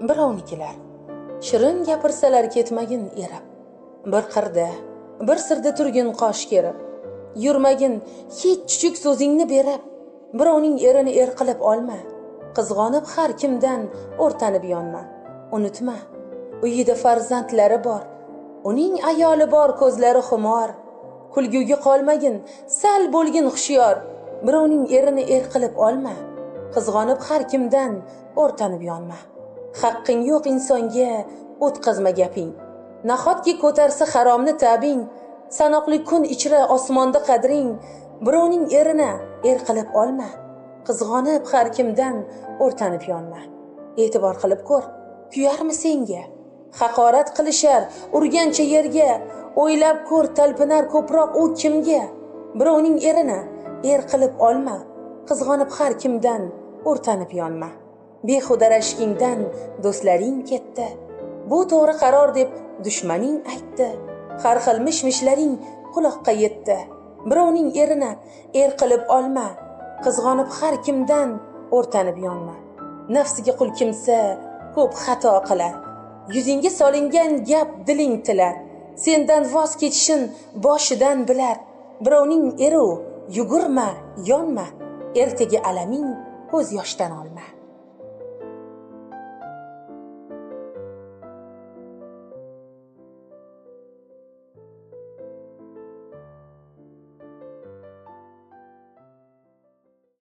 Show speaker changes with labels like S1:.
S1: birovnikilar. Shirin gapirsalar ketmagin erib, bir qirda, bir sirda turgin qosh kerib. Yurmagin hech chuchuk so'zingni berib, birovning erini qilib olma. Qizg'onib har kimdan o'rtanib yonma. Unutma, uyida farzandlari bor, uning ayoli bor, ko'zlari xumor. Kulguga qolmagin, sal bo'lgin hushyor, birovning erini qilib olma. Qizg'onib har kimdan o'rtanib yonma. Haqqing yo'q insonga o'tkazma gaping. Nahotki ko'tarsa haromni tabing, sanoqli kun ichra osmonda qadring, birovning erini qilib olma. Qizg'onib har kimdan o'rtanib yonma. E'tibor qilib ko'r, kuyarmi senga? Haqorat qilishar urgancha yerga, o'ylab ko'r, talpinar ko'proq u kimga? Birovning erini qilib olma. Qizg'onib har kimdan o'rtanib yonma. Behuda rashkingdan do'stlaring ketdi, bu to'g'ri qaror deb dushmaning aytdi. Har xil mish-mishlaring quloqqa yetdi, birovning erini qilib olma. Qizg'onib har kimdan o'rtanib yonma. Nafsiga qul kimsa ko'p xato qilar, yuzingga solingan gap diling tilar. Sendan voz kechishin boshidan bilar, birovning yugurma, yonma. Ertaga alaming ko'z yoshdan olma.